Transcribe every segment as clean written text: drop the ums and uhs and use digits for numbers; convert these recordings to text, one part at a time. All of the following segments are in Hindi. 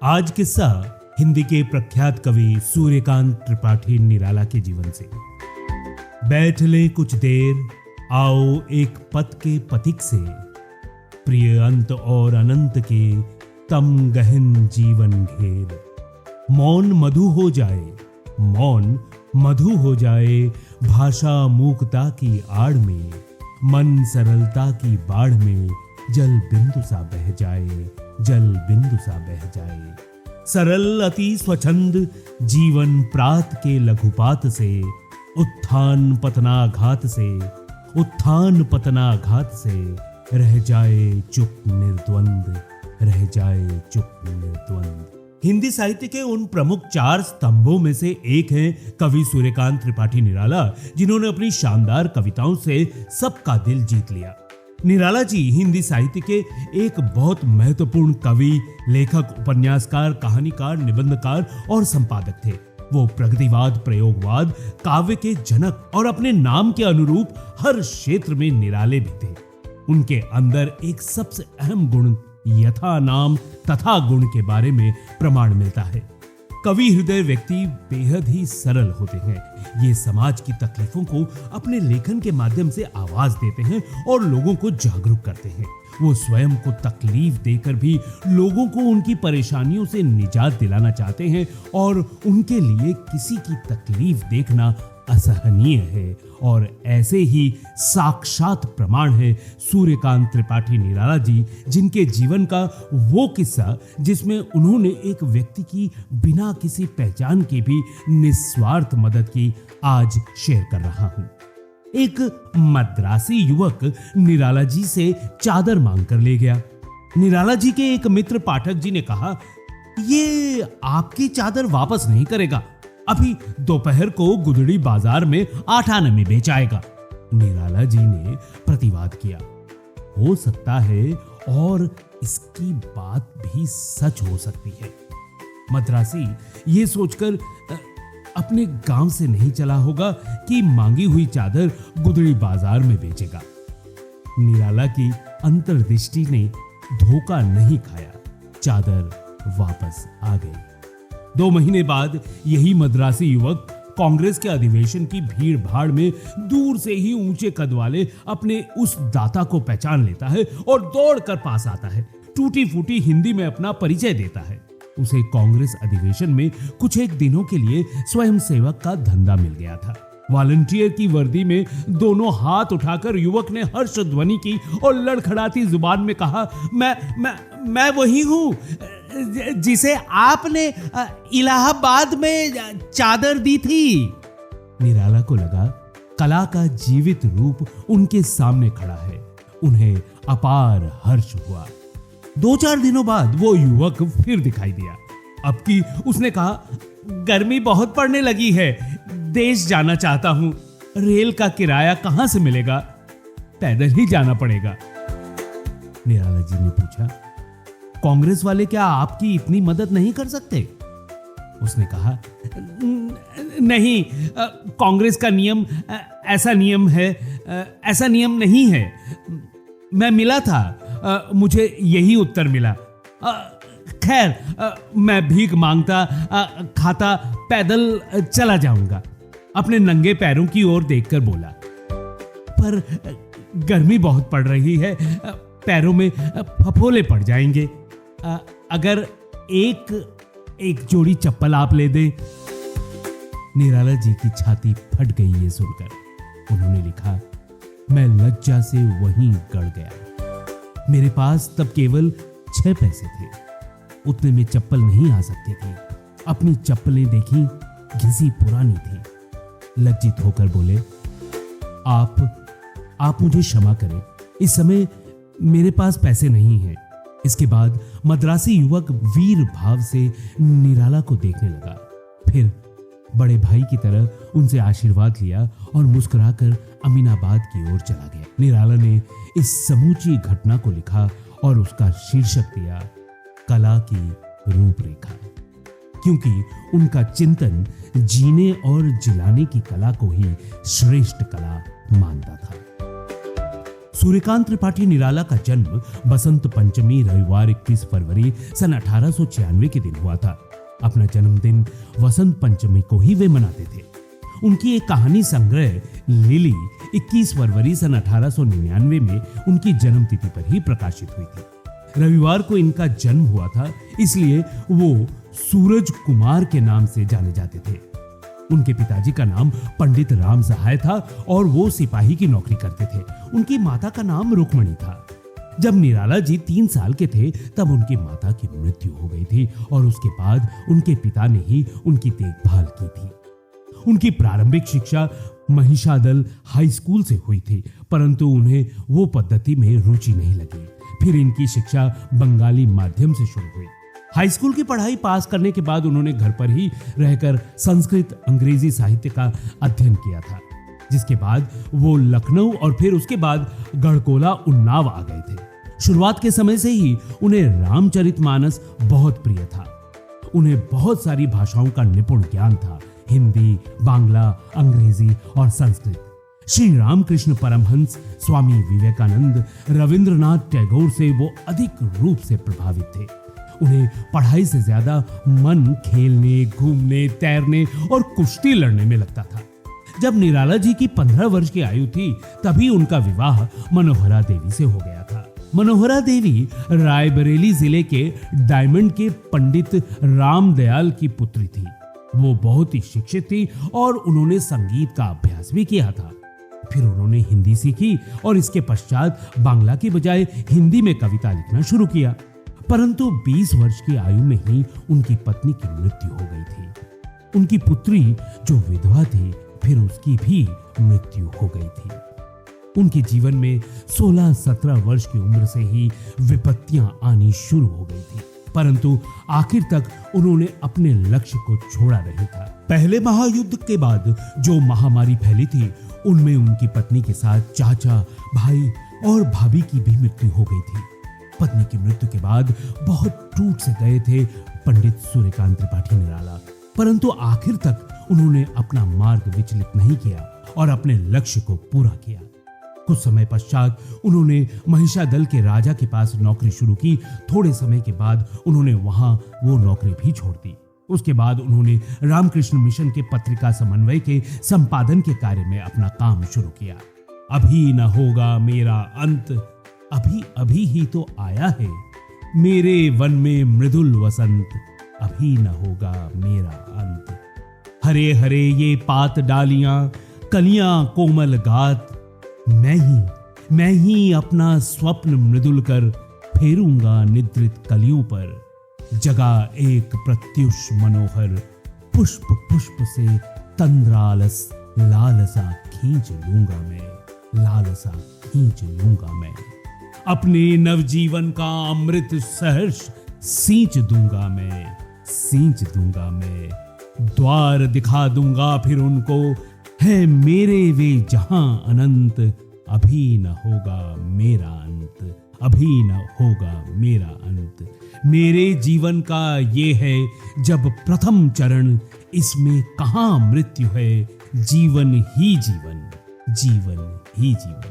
आज किस्सा हिंदी के प्रख्यात कवि सूर्यकांत त्रिपाठी निराला के जीवन से। बैठ ले कुछ देर, आओ एक पथ के पथिक से, प्रिय अंत और अनंत के तम गहन जीवन घेर। मौन मधु हो जाए, मौन मधु हो जाए, भाषा मूकता की आड़ में, मन सरलता की बाढ़ में, जल बिंदु सा बह जाए, जल बिंदु सा बह जाए। सरल अति स्वच्छंद जीवन प्रात के लघुपात से, उत्थान पतनाघात से, उत्थान पतनाघात से, रह जाए चुप निर्द्वंद, रह जाए चुप निर्द्वंद। हिंदी साहित्य के उन प्रमुख 4 स्तंभों में से एक हैं कवि सूर्यकांत त्रिपाठी निराला, जिन्होंने अपनी शानदार कविताओं से सबका दिल जीत लिया। निराला जी हिंदी साहित्य के एक बहुत महत्वपूर्ण कवि, लेखक, उपन्यासकार, कहानीकार, निबंधकार और संपादक थे। वो प्रगतिवाद, प्रयोगवाद, काव्य के जनक और अपने नाम के अनुरूप हर क्षेत्र में निराले भी थे। उनके अंदर एक सबसे अहम गुण यथा नाम तथा गुण के बारे में प्रमाण मिलता है। कवि हृदय व्यक्ति बेहद ही सरल होते हैं। ये समाज की तकलीफों को अपने लेखन के माध्यम से आवाज देते हैं और लोगों को जागरूक करते हैं। वो स्वयं को तकलीफ देकर भी लोगों को उनकी परेशानियों से निजात दिलाना चाहते हैं और उनके लिए किसी की तकलीफ देखना असहनीय है। और ऐसे ही साक्षात प्रमाण है सूर्यकांत त्रिपाठी निराला जी, जिनके जीवन का वो किस्सा जिसमें उन्होंने एक व्यक्ति की बिना किसी पहचान के भी निस्वार्थ मदद की, आज शेयर कर रहा हूं। एक मद्रासी युवक निराला जी से चादर मांग कर ले गया। निराला जी के एक मित्र पाठक जी ने कहा, ये आपकी चादर वापस नहीं करेगा, अभी दोपहर को गुदड़ी बाजार में 8 आने में बेचाएगा। निराला जी ने प्रतिवाद किया, हो सकता है और इसकी बात भी सच हो सकती है। मद्रासी ये सोचकर अपने गांव से नहीं चला होगा कि मांगी हुई चादर गुदड़ी बाजार में बेचेगा। निराला की अंतर्दृष्टि ने धोखा नहीं खाया, चादर वापस आ गई। 2 महीने बाद यही मद्रासी युवक कांग्रेस के अधिवेशन की भीड़ भाड़ में दूर से ही ऊंचे कद वाले अपने उस दाता को पहचान लेता है और दौड़कर पास आता है। टूटी फूटी हिंदी में अपना परिचय देता है। उसे कांग्रेस अधिवेशन में कुछ एक दिनों के लिए स्वयं सेवक का धंधा मिल गया था। वॉलंटियर की वर्दी में दोनों हाथ उठाकर युवक ने हर्ष ध्वनि की और लड़खड़ाती जुबान में कहा, मैं वही हूं जिसे आपने इलाहाबाद में चादर दी थी। निराला को लगा कला का जीवित रूप उनके सामने खड़ा है। उन्हें अपार हर्ष हुआ। 2-4 दिनों बाद वो युवक फिर दिखाई दिया। अब की उसने कहा, गर्मी बहुत पड़ने लगी है, देश जाना चाहता हूं, रेल का किराया कहां से मिलेगा, पैदल ही जाना पड़ेगा। निराला जी ने पूछा, कांग्रेस वाले क्या आपकी इतनी मदद नहीं कर सकते? उसने कहा, नहीं, कांग्रेस का नियम ऐसा नियम नहीं है। मैं मिला था, मुझे यही उत्तर मिला। खैर, मैं भीख मांगता खाता पैदल चला जाऊंगा। अपने नंगे पैरों की ओर देखकर बोला, पर गर्मी बहुत पड़ रही है, पैरों में फफोले पड़ जाएंगे। अगर एक जोड़ी चप्पल आप ले दें। निराला जी की छाती फट गई ये सुनकर। उन्होंने लिखा, मैं लज्जा से वहीं गड़ गया। मेरे पास तब केवल 6 पैसे थे, उतने में चप्पल नहीं आ सकती थी। अपनी चप्पलें देखी, घिसी पुरानी थी। लज्जित होकर बोले, आप मुझे क्षमा करें, इस समय मेरे पास पैसे नहीं हैं। इसके बाद मद्रासी युवक वीर भाव से निराला को देखने लगा। फिर बड़े भाई की तरह उनसे आशीर्वाद लिया और मुस्कुराकर अमीनाबाद की ओर चला गया। निराला ने इस समूची घटना को लिखा और उसका शीर्षक दिया, कला की रूपरेखा, क्योंकि उनका चिंतन जीने और जिलाने की कला को ही श्रेष्ठ कला मानता था। सूर्यकांत त्रिपाठी निराला का जन्म बसंत पंचमी रविवार 21 फरवरी सन 1896 के दिन हुआ था। अपना जन्मदिन वसंत पंचमी को ही वे मनाते थे। उनकी एक कहानी संग्रह लिली 21 फरवरी सन 1899 में उनकी जन्मतिथि पर ही प्रकाशित हुई थी। रविवार को इनका जन्म हुआ था, इसलिए वो सूरज कुमार के नाम से जाने जाते थे। उनके पिताजी का नाम पंडित राम सहाय था और वो सिपाही की नौकरी करते थे। उनकी माता का नाम रुक्मणी था। जब निराला जी 3 साल के थे तब उनकी माता की मृत्यु हो गई थी और उसके बाद उनके पिता ने ही उनकी देखभाल की थी। उनकी प्रारंभिक शिक्षा महिषादल हाई स्कूल से हुई थी, परंतु उन्हें वो पद्धति में रुचि नहीं लगी। फिर इनकी शिक्षा बंगाली माध्यम से शुरू हुई। हाई स्कूल की पढ़ाई पास करने के बाद उन्होंने घर पर ही रहकर संस्कृत अंग्रेजी साहित्य का अध्ययन किया था, जिसके बाद वो लखनऊ और फिर उसके बाद गढ़कोला उन्नाव आ गए थे। शुरुआत के समय से ही उन्हें रामचरितमानस बहुत प्रिय था। उन्हें बहुत सारी भाषाओं का निपुण ज्ञान था, हिंदी, बांग्ला, अंग्रेजी और संस्कृत। श्री रामकृष्ण परमहंस, स्वामी विवेकानंद, रविंद्रनाथ टैगोर से वो अधिक रूप से प्रभावित थे। उन्हें पढ़ाई से ज्यादा मन खेलने, घूमने, तैरने और कुश्ती लड़ने में लगता था। जब निराला जी की 15 वर्ष की आयु थी तभी उनका विवाह मनोहरा देवी से हो गया था। मनोहरा देवी रायबरेली जिले के डायमंड के पंडित रामदयाल की पुत्री थी। वो बहुत ही शिक्षित थी और उन्होंने संगीत का अभ्यास भी किया था। फिर उन्होंने हिंदी सीखी और इसके पश्चात बांग्ला की बजाय हिंदी में कविता लिखना शुरू किया। परंतु 20 वर्ष की आयु में ही उनकी पत्नी की मृत्यु हो गई थी। उनकी पुत्री जो विधवा थी, फिर उसकी भी मृत्यु हो गई थी। उनके जीवन में 16-17 वर्ष की उम्र से ही विपत्तियां आनी शुरू हो गई थी, परंतु आखिर तक उन्होंने अपने लक्ष्य को छोड़ा नहीं था। पहले महायुद्ध के बाद जो महामारी फैली थी, उनमें उनकी पत्नी के साथ चाचा, भाई और भाभी की भी मृत्यु हो गई थी। पत्नी की मृत्यु के बाद बहुत टूट से गए थे पंडित सूर्यकांत त्रिपाठी निराला, परंतु आखिर तक उन्होंने अपना मार्ग विचलित नहीं किया और अपने लक्ष्य को पूरा किया। कुछ समय पश्चात उन्होंने महिषादल के राजा के पास नौकरी शुरू की। थोड़े समय के बाद उन्होंने वहां वो नौकरी भी छोड़ दी। उसके बाद उन्होंने रामकृष्ण मिशन के पत्रिका समन्वय के संपादन के कार्य में अपना काम शुरू किया। अभी न होगा मेरा अंत, अभी अभी ही तो आया है मेरे वन में मृदुल वसंत, अभी न होगा मेरा अंत। हरे हरे ये पात डालियां, कलियां कोमल गात, मैं ही अपना स्वप्न मृदुल कर फेरूंगा निद्रित कलियों पर। जगा एक प्रत्युष मनोहर, पुष्प पुष्प से तंद्रालस लालसा खींच लूंगा मैं, लालसा खींच लूंगा मैं। अपने नवजीवन का अमृत सहर्ष सींच दूंगा मैं, सींच दूंगा मैं। द्वार दिखा दूंगा फिर उनको, है मेरे वे जहां अनंत, अभी न होगा मेरा अंत, अभी न होगा मेरा अंत। मेरे जीवन का ये है जब प्रथम चरण, इसमें कहां मृत्यु है, जीवन ही जीवन, जीवन ही जीवन।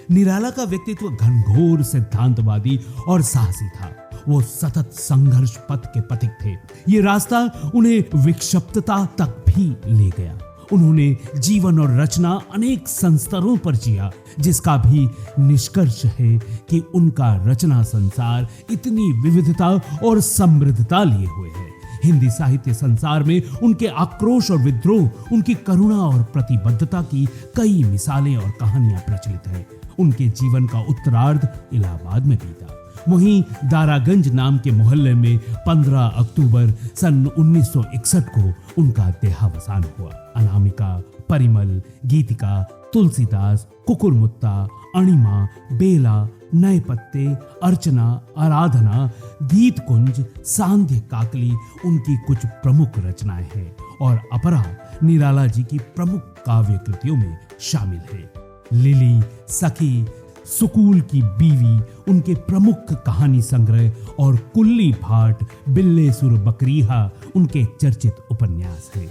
निराला का व्यक्तित्व घनघोर सिद्धांतवादी और साहसी था। वो सतत संघर्ष पथ के पथिक थे। ये रास्ता उन्हें विक्षिप्तता तक भी ले गया। उन्होंने जीवन और रचना अनेक संस्तरों पर जिया, जिसका भी निष्कर्ष है कि उनका रचना संसार इतनी विविधता और समृद्धता लिए हुए है। हिंदी साहित्य संसार में उनके आक्रोश और विद्रोह, उनकी करुणा और प्रतिबद्धता की कई मिसालें और कहानियां प्रचलित हैं। उनके जीवन का उत्तरार्ध इलाहाबाद में बीता। वहीं दारागंज नाम के मोहल्ले में 15 अक्टूबर सन 1961 को उनका देहावसान हुआ। अनामिका, परिमल, गीतिका, तुलसीदास, कुकुरमुत्ता, अणिमा, बेला, नए पत्ते, अर्चना, आराधना, गीत कुंज, सांध्य काकली उनकी कुछ प्रमुख रचनाएं हैं और अपरा निराला जी की प्रमुख काव्य कृतियों में शामिल है। लिली, सखी, सुकूल की बीवी उनके प्रमुख कहानी संग्रह और कुल्ली भाट, बिल्ले सुर बकरीहा उनके चर्चित उपन्यास है।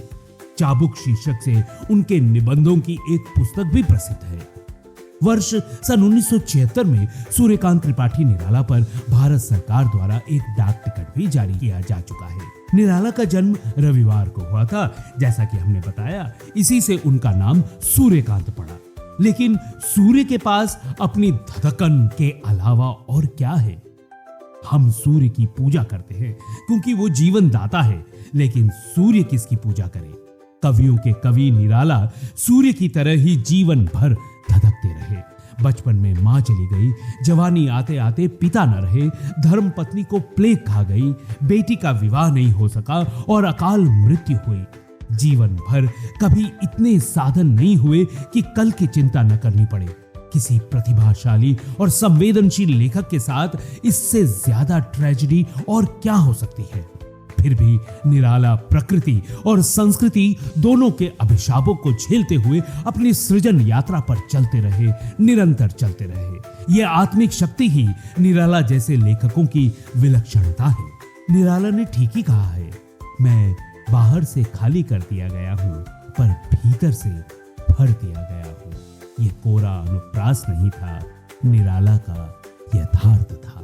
चाबुक शीर्षक से उनके निबंधों की एक पुस्तक भी प्रसिद्ध है। वर्ष सन 1976 में सूर्यकांत त्रिपाठी निराला पर भारत सरकार द्वारा एक डाक टिकट भी जारी किया जा चुका है। निराला का जन्म रविवार को हुआ था, जैसा कि हमने बताया, इसी से उनका नाम सूर्यकांत पड़ा। लेकिन सूर्य के पास अपनी धधकन के अलावा और क्या है? हम सूर्य की पूजा करते हैं क्योंकि वो जीवन दाता है, लेकिन सूर्य किसकी पूजा करें? कवियों के कवि निराला सूर्य की तरह ही जीवन भर धधकते रहे। बचपन में मां चली गई, जवानी आते आते पिता न रहे, धर्म पत्नी को प्लेग खा गई, बेटी का विवाह नहीं हो सका और अकाल मृत्यु हुई। जीवन भर कभी इतने साधन नहीं हुए कि कल की चिंता न करनी पड़े। किसी प्रतिभाशाली और संवेदनशील लेखक के साथ इससे ज्यादा ट्रेजेडी और क्या हो सकती है? फिर भी निराला प्रकृति और संस्कृति दोनों के अभिशापों को झेलते हुए अपनी सृजन यात्रा पर चलते रहे, निरंतर चलते रहे। यह आत्मिक शक्ति ही निराला जैसे लेखकों की विलक्षणता है। निराला ने ठीक ही कहा है, मैं बाहर से खाली कर दिया गया हूं, पर भीतर से भर दिया गया हूं। यह कोरा अनुप्रास नहीं था, निराला का यथार्थ था।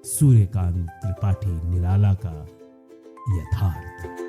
सूर्यकांत त्रिपाठी निराला का यथार्थ।